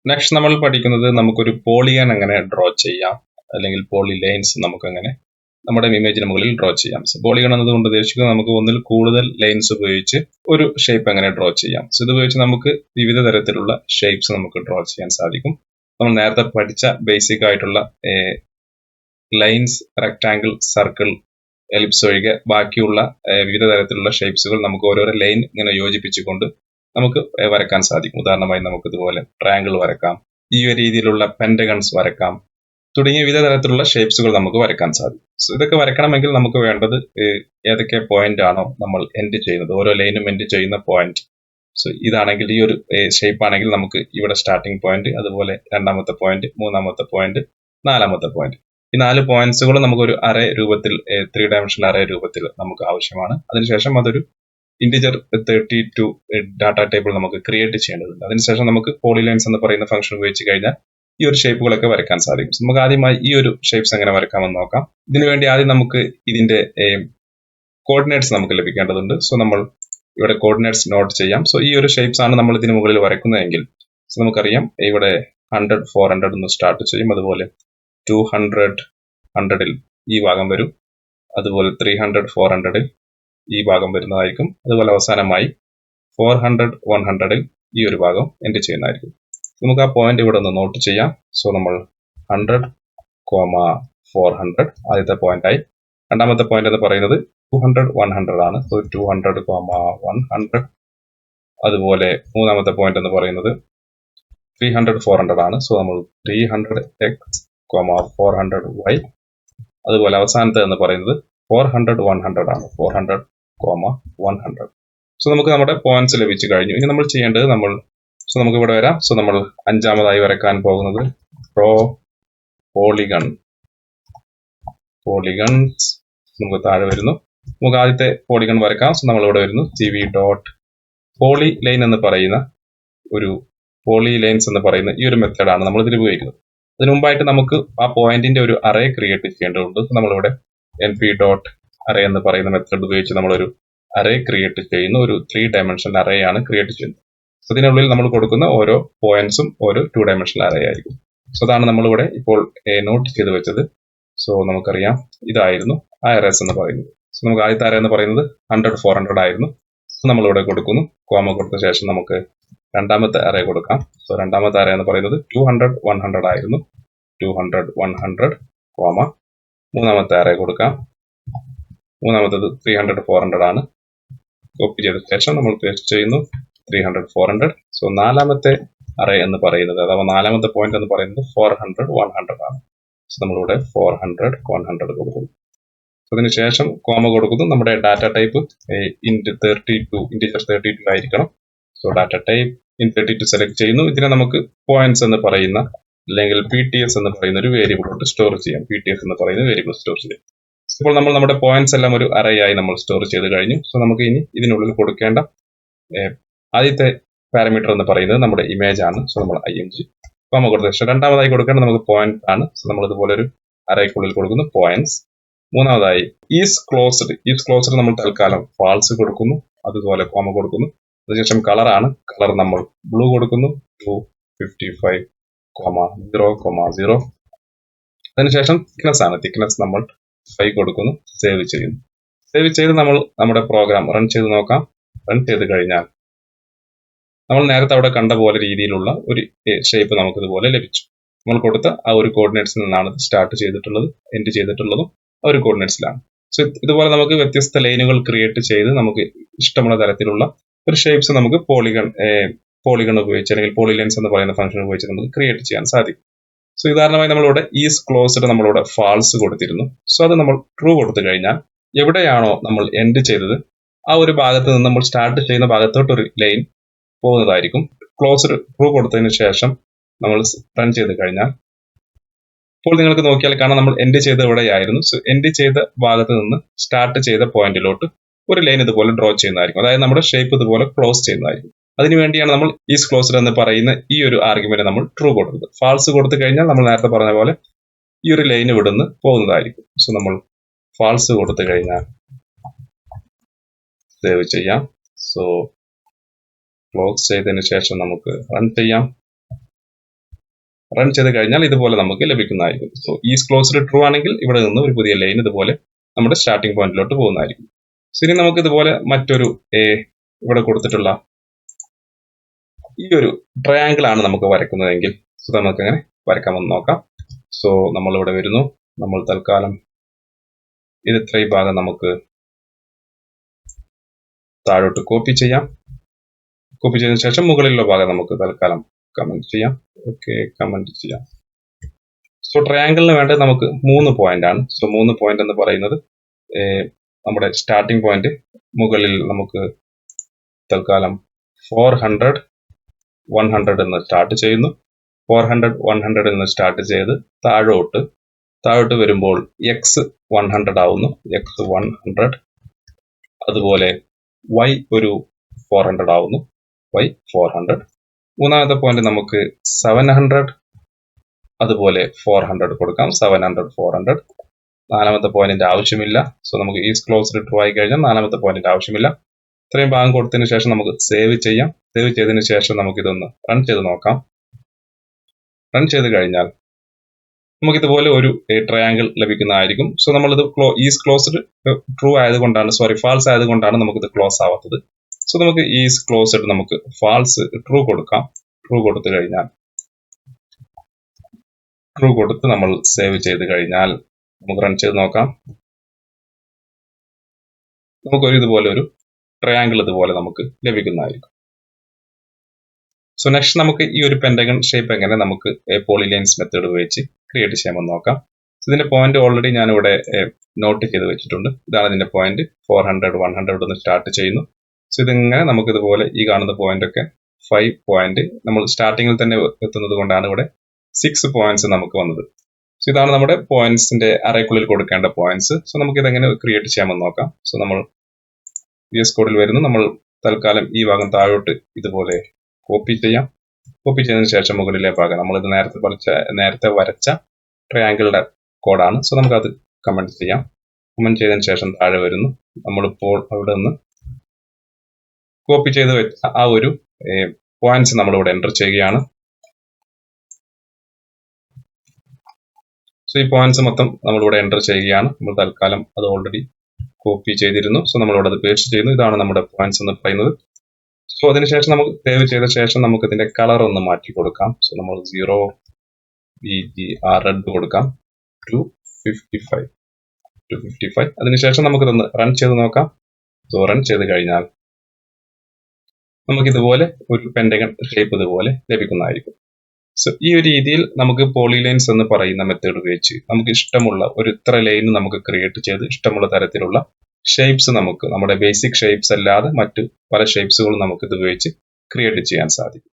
Next നമ്മൾ പഠിക്കുന്നത് നമുക്കൊരു പോളിഗൺ എങ്ങനെ ഡ്രോ ചെയ്യാം, അല്ലെങ്കിൽ പോളി ലൈൻസ് നമുക്ക് എങ്ങനെ നമ്മുടെ ഇമേജിന് മുകളിൽ ഡ്രോ ചെയ്യാം. സോ പോളിഗൺ എന്നതുകൊണ്ട് ഉദ്ദേശിക്കുന്നത് നമുക്ക് ഒന്നിൽ കൂടുതൽ ലൈൻസ് ഉപയോഗിച്ച് ഒരു ഷേപ്പ് എങ്ങനെ ഡ്രോ ചെയ്യാം. സോ ഇത് ഉപയോഗിച്ച് നമുക്ക് വിവിധ തരത്തിലുള്ള ഷേപ്സ് നമുക്ക് ഡ്രോ ചെയ്യാൻ സാധിക്കും. നമ്മൾ നേരത്തെ പഠിച്ച ബേസിക് ആയിട്ടുള്ള ലൈൻസ്, റെക്ടാങ്കിൾ, സർക്കിൾ, എലിപ്സ് ഒഴികെ ബാക്കിയുള്ള വിവിധ തരത്തിലുള്ള ഷേപ്സുകൾ നമുക്ക് ഓരോരോ ലൈൻ ഇങ്ങനെ യോജിപ്പിച്ചുകൊണ്ട് നമുക്ക് വരക്കാൻ സാധിക്കും. ഉദാഹരണമായി നമുക്ക് ഇതുപോലെ ട്രയാങ്കിൾ വരക്കാം, ഈ ഒരു രീതിയിലുള്ള പെന്റഗൺസ് വരക്കാം, തുടങ്ങിയ വിവിധ തരത്തിലുള്ള ഷേപ്സുകൾ നമുക്ക് വരക്കാൻ സാധിക്കും. സോ ഇതൊക്കെ വരക്കണമെങ്കിൽ നമുക്ക് വേണ്ടത് ഏതൊക്കെ പോയിന്റ് ആണോ നമ്മൾ എൻഡ് ചെയ്യുന്നത്, ഓരോ ലൈനും എൻഡ് ചെയ്യുന്ന പോയിന്റ്. സോ ഇതാണെങ്കിൽ ഈ ഒരു ഷേപ്പ് ആണെങ്കിൽ നമുക്ക് ഇവിടെ സ്റ്റാർട്ടിംഗ് പോയിന്റ്, അതുപോലെ രണ്ടാമത്തെ പോയിന്റ്, മൂന്നാമത്തെ പോയിന്റ്, നാലാമത്തെ പോയിന്റ്. ഈ 4 പോയിന്റ്സുകൾ നമുക്ക് ഒരു അറേ രൂപത്തിൽ, 3 ഡയമെൻഷണൽ അറേ രൂപത്തിൽ നമുക്ക് ആവശ്യമാണ്. അതിനുശേഷം അതൊരു ഇന്റിജർ 32 ഡാറ്റ ടേബിൾ നമുക്ക് ക്രിയേറ്റ് ചെയ്യേണ്ടതുണ്ട്. അതിനുശേഷം നമുക്ക് പോളിലൈൻസ് എന്ന് പറയുന്ന ഫംഗ്ഷൻ ഉപയോഗിച്ച് കഴിഞ്ഞാൽ ഈ ഒരു ഷേപ്പുകളൊക്കെ വരക്കാൻ സാധിക്കും. നമുക്ക് ആദ്യമായി ഈ ഒരു ഷേപ്സ് എങ്ങനെ വരക്കാമെന്ന് നോക്കാം. ഇതിനുവേണ്ടി ആദ്യം നമുക്ക് ഇതിന്റെ കോർഡിനേറ്റ്സ് നമുക്ക് ലഭിക്കേണ്ടതുണ്ട്. സോ നമ്മൾ ഇവിടെ കോർഡിനേറ്റ്സ് നോട്ട് ചെയ്യാം. സോ ഈ ഒരു ഷേപ്സ് ആണ് നമ്മൾ ഇതിന് മുകളിൽ വരക്കുന്നതെങ്കിൽ നമുക്കറിയാം ഇവിടെ 100 400 എന്ന് സ്റ്റാർട്ട് ചെയ്യും, അതുപോലെ 200 100ൽ ഈ ഭാഗം വരും, അതുപോലെ 300 400ൽ ഈ ഭാഗം വരുന്നതായിരിക്കും, അതുപോലെ അവസാനമായി 400 100ൽ ഈ ഒരു ഭാഗം എൻഡ് ചെയ്യുന്നതായിരിക്കും. നമുക്ക് ആ പോയിന്റ് ഇവിടെ ഒന്ന് നോട്ട് ചെയ്യാം. സോ നമ്മൾ 100, 400 ആദ്യത്തെ പോയിന്റ് ആയി. രണ്ടാമത്തെ പോയിന്റ് എന്ന് പറയുന്നത് 200 100 ആണ്. സോ 200, 100. അതുപോലെ മൂന്നാമത്തെ പോയിന്റ് എന്ന് പറയുന്നത് 300 400 ആണ്. സോ നമ്മൾ 300x, 400y. അതുപോലെ അവസാനത്തെ എന്ന് പറയുന്നത് 400 100 ആണ്. 400, 100. സോ നമുക്ക് നമ്മുടെ പോയിന്റ്സ് ലഭിച്ചു കഴിഞ്ഞു. ഇനി നമ്മൾ ചെയ്യേണ്ടത് നമുക്ക് ഇവിടെ വരാം. സോ നമ്മൾ അഞ്ചാമതായി വരക്കാൻ പോകുന്നത് ഡ്രോ പോളിഗൺസ്. നമുക്ക് താഴെ വരുന്നു. നമുക്ക് ആദ്യത്തെ പോളിഗൺ വരക്കാം. സോ നമ്മൾ ഇവിടെ വരുന്നു, cv.poly ലൈൻ എന്ന് പറയുന്ന ഒരു പോളി ലൈൻസ് എന്ന് പറയുന്ന ഈ ഒരു മെത്തേഡാണ് നമ്മൾ ഇതിൽ ഉപയോഗിക്കുന്നത്. അതിനു മുമ്പായിട്ട് നമുക്ക് ആ പോയിന്റിന്റെ ഒരു അറേ ക്രിയേറ്റ് ചെയ്യേണ്ടതുണ്ട്. നമ്മളിവിടെ np.array എന്ന് പറയുന്ന മെത്തേഡ് ഉപയോഗിച്ച് നമ്മളൊരു അറേ ക്രിയേറ്റ് ചെയ്യുന്ന ഒരു 3 ഡയമെൻഷണൽ അറേ ആണ് ക്രിയേറ്റ് ചെയ്യുന്നത്. സോ ഇതിനുള്ളിൽ നമ്മൾ കൊടുക്കുന്ന ഓരോ പോയിന്റ്സും ഒരു 2 ഡയമെൻഷണൽ അറേ ആയിരിക്കും. സോ അതാണ് നമ്മളിവിടെ ഇപ്പോൾ നോട്ട് ചെയ്ത് വെച്ചത്. സോ നമുക്കറിയാം ഇതായിരുന്നു ആ അറേസ് എന്ന് പറയുന്നത്. സോ നമുക്ക് ആദ്യത്തെ അറേ എന്ന് പറയുന്നത് 100 400 ആയിരുന്നു. സോ നമ്മളിവിടെ കൊടുക്കുന്നു, കോമ കൊടുത്ത ശേഷം നമുക്ക് രണ്ടാമത്തെ അറേ കൊടുക്കാം. സോ രണ്ടാമത്തെ അറേ എന്ന് പറയുന്നത് 200 100 ആയിരുന്നു. 200 100, കോമ. മൂന്നാമത്തെ അറേ കൊടുക്കാം. മൂന്നാമത്തത് 300 400 ആണ്. കോപ്പി ചെയ്ത ശേഷം നമ്മൾ പേസ്റ്റ് ചെയ്യുന്നു, 300 400. സോ നാലാമത്തെ അറേ എന്ന് പറയുന്നത്, അഥവാ നാലാമത്തെ പോയിന്റ് എന്ന് പറയുന്നത് 400 100 ആണ്. സോ നമ്മളിവിടെ 400 100 കൊടുക്കുന്നു. അതിനുശേഷം കോമ കൊടുക്കുന്നു. നമ്മുടെ ഡാറ്റ ടൈപ്പ് ഇന്റിജർ 32 ആയിരിക്കണം. So data type INT32 select ചെയ്യുന്നു. ഇതിനെ നമുക്ക് പോയിന്റ്സ് എന്ന് പറയുന്ന, അല്ലെങ്കിൽ PTS എന്ന് പറയുന്ന ഒരു വേരിയബിളോട്ട് സ്റ്റോർ ചെയ്യാം. PTS എന്ന് പറയുന്ന വേരിയബിൾ സ്റ്റോർ ചെയ്യാം. ഇപ്പോൾ നമ്മൾ നമ്മുടെ പോയിന്റ്സ് എല്ലാം ഒരു അറേ ആയി നമ്മൾ സ്റ്റോർ ചെയ്ത് കഴിഞ്ഞു. സോ നമുക്ക് ഇനി ഇതിനുള്ളിൽ കൊടുക്കേണ്ട ആദ്യത്തെ പാരാമീറ്റർ എന്ന് പറയുന്നത് നമ്മുടെ ഇമേജ് ആണ്. സോ നമ്മൾ img കോമ കൊടുത്ത ശേഷം രണ്ടാമതായി കൊടുക്കേണ്ടത് നമുക്ക് പോയിന്റ് ആണ്. സോ നമ്മൾ ഇതുപോലെ ഒരു അറേക്കുള്ളിൽ കൊടുക്കുന്നു പോയിന്റ്സ്. മൂന്നാമതായി ഈസ് ക്ലോസ്ഡ് നമ്മൾ തൽക്കാലം ഫാൾസ് കൊടുക്കുന്നു, അതുപോലെ കോമ കൊടുക്കുന്നു. അതിനുശേഷം കളർ ആണ്, കളർ നമ്മൾ ബ്ലൂ കൊടുക്കുന്നു, 255, 0,0. അതിനുശേഷം തിക്നെസ് ആണ്, തിക്നെസ് നമ്മൾ 5 കൊടുക്കുന്നു, സേവ് ചെയ്യുന്നു. സേവ് ചെയ്ത് നമ്മൾ നമ്മുടെ പ്രോഗ്രാം റൺ ചെയ്ത് നോക്കാം. റൺ ചെയ്ത് കഴിഞ്ഞാൽ നമ്മൾ നേരത്തെ അവിടെ കണ്ട പോലെ രീതിയിലുള്ള ഒരു ഷേപ്പ് നമുക്ക് ഇതുപോലെ ലഭിച്ചു. നമ്മൾ കൊടുത്ത ആ ഒരു കോർഡിനേറ്റ്സിൽ നിന്നാണ് സ്റ്റാർട്ട് ചെയ്തിട്ടുള്ളത്, എൻഡ് ചെയ്തിട്ടുള്ളതും ആ ഒരു കോർഡിനേറ്റ്സിലാണ്. സോ ഇതുപോലെ നമുക്ക് വ്യത്യസ്ത ലൈനുകൾ ക്രിയേറ്റ് ചെയ്ത് നമുക്ക് ഇഷ്ടമുള്ള തരത്തിലുള്ള ഒരു ഷേപ്സ് നമുക്ക് പോളിഗൺ ഉപയോഗിച്ച്, അല്ലെങ്കിൽ പോളിലൈൻസ് എന്ന് പറയുന്ന ഫംഗ്ഷൻ ഉപയോഗിച്ച് നമുക്ക് ക്രിയേറ്റ് ചെയ്യാൻ സാധിക്കും. സോ ഉദാഹരണമായി നമ്മളിവിടെ ഈസ് ക്ലോസ്ഡ് നമ്മളിവിടെ ഫാൾസ് കൊടുത്തിരുന്നു. സോ അത് നമ്മൾ ട്രൂ കൊടുത്തു കഴിഞ്ഞാൽ എവിടെയാണോ നമ്മൾ എൻഡ് ചെയ്തത് ആ ഒരു ഭാഗത്ത് നിന്ന് നമ്മൾ സ്റ്റാർട്ട് ചെയ്യുന്ന ഭാഗത്തോട്ട് ഒരു ലൈൻ പോകുന്നതായിരിക്കും. ക്ലോസ്ഡ് ട്രൂ കൊടുത്തതിന് ശേഷം നമ്മൾ റൺ ചെയ്ത് കഴിഞ്ഞാൽ ഇപ്പോൾ നിങ്ങൾക്ക് നോക്കിയാൽ കാണാം നമ്മൾ എൻഡ് ചെയ്ത എവിടെയായിരുന്നു. സോ എൻഡ് ചെയ്ത ഭാഗത്ത് നിന്ന് സ്റ്റാർട്ട് ചെയ്ത പോയിന്റിലോട്ട് ഒരു ലൈൻ ഇതുപോലെ ഡ്രോ ചെയ്യുന്നതായിരിക്കും. അതായത് നമ്മുടെ ഷേപ്പ് ഇതുപോലെ ക്ലോസ് ചെയ്യുന്നതായിരിക്കും. അതിനുവേണ്ടിയാണ് നമ്മൾ ഈസ് ക്ലോസ്ഡ് എന്ന് പറയുന്ന ഈ ഒരു ആർഗ്യുമെന്റ് നമ്മൾ ട്രൂ കൊടുക്കുന്നത്. ഫാൾസ് കൊടുത്തു കഴിഞ്ഞാൽ നമ്മൾ നേരത്തെ പറഞ്ഞ പോലെ ഈ ഒരു ലൈൻ ഇവിടുന്ന് പോകുന്നതായിരിക്കും. സോ നമ്മൾ ഫാൾസ് കൊടുത്തു കഴിഞ്ഞാൽ സേവ് ചെയ്യാം. സോ ക്ലോസ് ചെയ്തതിന് ശേഷം നമുക്ക് റൺ ചെയ്യാം. റൺ ചെയ്ത് കഴിഞ്ഞാൽ ഇതുപോലെ നമുക്ക് ലഭിക്കുന്നതായിരിക്കും. സോ ഈസ് ക്ലോസ്ഡ് ട്രൂ ആണെങ്കിൽ ഇവിടെ നിന്ന് ഒരു പുതിയ ലൈൻ ഇതുപോലെ നമ്മുടെ സ്റ്റാർട്ടിംഗ് പോയിന്റിലോട്ട് പോകുന്നതായിരിക്കും. സോ ഇനി നമുക്ക് ഇതുപോലെ മറ്റൊരു ഇവിടെ കൊടുത്തിട്ടുള്ള ഈ ഒരു ട്രയാങ്കിൾ ആണ് നമുക്ക് വരയ്ക്കുന്നതെങ്കിൽ സോ നമുക്ക് അങ്ങനെ വരയ്ക്കാമെന്ന് നോക്കാം. സോ നമ്മൾ ഇവിടെ വരുന്നു. നമ്മൾ തൽക്കാലം ഇത് ഇത്രയും ഭാഗം നമുക്ക് താഴോട്ട് കോപ്പി ചെയ്യാം. കോപ്പി ചെയ്തതിനു ശേഷം മുകളിലുള്ള ഭാഗം നമുക്ക് തൽക്കാലം കമന്റ് ചെയ്യാം. ഓക്കെ, കമന്റ് ചെയ്യാം. സോ ട്രയാങ്കിളിന് വേണ്ടത് നമുക്ക് 3 പോയിന്റ് ആണ്. സോ 3 പോയിന്റ് എന്ന് പറയുന്നത് നമ്മുടെ സ്റ്റാർട്ടിംഗ് പോയിന്റ് മുകളിൽ നമുക്ക് തൽക്കാലം 400 100 എന്ന് സ്റ്റാർട്ട് ചെയ്യുന്നു. 400 100 എന്ന് സ്റ്റാർട്ട് ചെയ്ത് താഴോട്ട് വരുമ്പോൾ x 100 ആവുന്നു. x 100. അതുപോലെ y ഒരു 400 ആവുന്നു. y 400. മൂന്നാമത്തെ പോയിന്റ് നമുക്ക് 700 അതുപോലെ 400 കൊടുക്കാം. 700 400. നാലാമത്തെ പോയിന്റിന്റെ ആവശ്യമില്ല. സോ നമുക്ക് ഈസ് ക്ലോസ്ഡ് ട്രൂ ആയി കഴിഞ്ഞാൽ നാലാമത്തെ പോയിന്റിന്റെ ആവശ്യമില്ല. ഇത്രയും ഭാഗം കൊടുത്തതിന് ശേഷം നമുക്ക് സേവ് ചെയ്യാം. സേവ് ചെയ്തതിന് ശേഷം നമുക്ക് ഇതൊന്ന് റൺ ചെയ്ത് നോക്കാം. റൺ ചെയ്ത് കഴിഞ്ഞാൽ നമുക്ക് ഇതുപോലെ ഒരു ട്രയാങ്കിൾ ലഭിക്കുന്നതായിരിക്കും. സോ നമ്മളിത് ഈസ് ക്ലോസ്ഡ് ട്രൂ ആയതുകൊണ്ടാണ് ഫാൾസ് ആയതുകൊണ്ടാണ് നമുക്കിത് ക്ലോസ് ആവാത്തത്. സോ നമുക്ക് ഈസ് ക്ലോസ്ഡ് നമുക്ക് ഫാൾസ് ട്രൂ കൊടുക്കാം. ട്രൂ കൊടുത്തു കഴിഞ്ഞാൽ ട്രൂ കൊടുത്ത് നമ്മൾ സേവ് ചെയ്ത് കഴിഞ്ഞാൽ നമുക്ക് റൺ ചെയ്ത് നോക്കാം. നമുക്കൊരു ഇതുപോലെ ഒരു ട്രയാങ്കിൾ ഇതുപോലെ നമുക്ക് ലഭിക്കുന്നതായിരിക്കും. സോ നെക്സ്റ്റ് നമുക്ക് ഈ ഒരു പെന്റഗൺ ഷേപ്പ് എങ്ങനെ നമുക്ക് പോളിലൈൻസ് മെത്തേഡ് ഉപയോഗിച്ച് ക്രിയേറ്റ് ചെയ്യാമെന്ന് നോക്കാം. ഇതിന്റെ പോയിന്റ് ഓൾറെഡി ഞാനിവിടെ നോട്ട് ചെയ്ത് വെച്ചിട്ടുണ്ട്. ഇതാണ് ഇതിന്റെ പോയിന്റ്. 400 100 ഒന്ന് സ്റ്റാർട്ട് ചെയ്യുന്നു. സോ ഇതിങ്ങനെ നമുക്ക് ഇതുപോലെ ഈ കാണുന്ന പോയിന്റ് ഒക്കെ 5 പോയിന്റ് നമ്മൾ സ്റ്റാർട്ടിങ്ങിൽ തന്നെ എത്തുന്നത് കൊണ്ടാണ് ഇവിടെ 6 പോയിന്റ്സ് നമുക്ക് വന്നത്. സോ ഇതാണ് നമ്മുടെ പോയിന്റ്സിന്റെ അറേക്കുള്ളിൽ കൊടുക്കേണ്ട പോയിന്റ്സ്. സോ നമുക്ക് ഇതെങ്ങനെ ക്രിയേറ്റ് ചെയ്യാമെന്ന് നോക്കാം. സോ നമ്മൾ VS കോഡിൽ വരുന്നു. നമ്മൾ തൽക്കാലം ഈ ഭാഗം താഴോട്ട് ഇതുപോലെ കോപ്പി ചെയ്യാം. കോപ്പി ചെയ്തതിനു ശേഷം മുകളിലെ ഭാഗം നമ്മളിത് നേരത്തെ വരച്ച ട്രയാങ്കിളുടെ കോഡാണ്. സോ നമുക്കത് കമന്റ് ചെയ്യാം. കമന്റ് ചെയ്തതിനു ശേഷം താഴെ വരുന്നു. നമ്മളിപ്പോൾ അവിടെ നിന്ന് കോപ്പി ചെയ്ത് വെച്ച ആ ഒരു പോയിന്റ്സ് നമ്മളിവിടെ എൻ്റർ ചെയ്യുകയാണ്. സോ ഈ പോയിന്റ്സ് മൊത്തം നമ്മളിവിടെ എൻ്റർ ചെയ്യുകയാണ്. നമ്മൾ തൽക്കാലം അത് ഓൾറെഡി കോപ്പി ചെയ്തിരുന്നു. സോ നമ്മളിവിടെ അത് പേസ്റ്റ് ചെയ്യുന്നു. ഇതാണ് നമ്മുടെ പോയിന്റ്സ് എന്ന് പറയുന്നത്. സോ അതിനുശേഷം നമുക്ക് സേവ് ചെയ്ത ശേഷം നമുക്ക് ഇതിന്റെ കളർ ഒന്ന് മാറ്റി കൊടുക്കാം. സോ നമ്മൾ 0 BGR റെഡ് കൊടുക്കാം. 255. അതിനുശേഷം നമുക്കിതൊന്ന് റൺ ചെയ്ത് നോക്കാം. സോ റൺ ചെയ്ത് കഴിഞ്ഞാൽ നമുക്ക് ഇതുപോലെ ഒരു പെന്റഗൺ ഷേപ്പ് ഇതുപോലെ ലഭിക്കുന്നതായിരിക്കും. സോ ഈ ഒരു രീതിയിൽ നമുക്ക് പോളിലൈൻസ് എന്ന് പറയുന്ന മെത്തേഡ് ഉപയോഗിച്ച് നമുക്ക് ഇഷ്ടമുള്ള ഒരു ഇത്ര ലൈൻ നമുക്ക് ക്രിയേറ്റ് ചെയ്ത് ഇഷ്ടമുള്ള തരത്തിലുള്ള ഷേപ്സ് നമുക്ക് നമ്മുടെ ബേസിക് ഷേപ്സ് അല്ലാതെ മറ്റു പല ഷേപ്സുകളും നമുക്ക് ഇത് ഉപയോഗിച്ച് ക്രിയേറ്റ് ചെയ്യാൻ സാധിക്കും.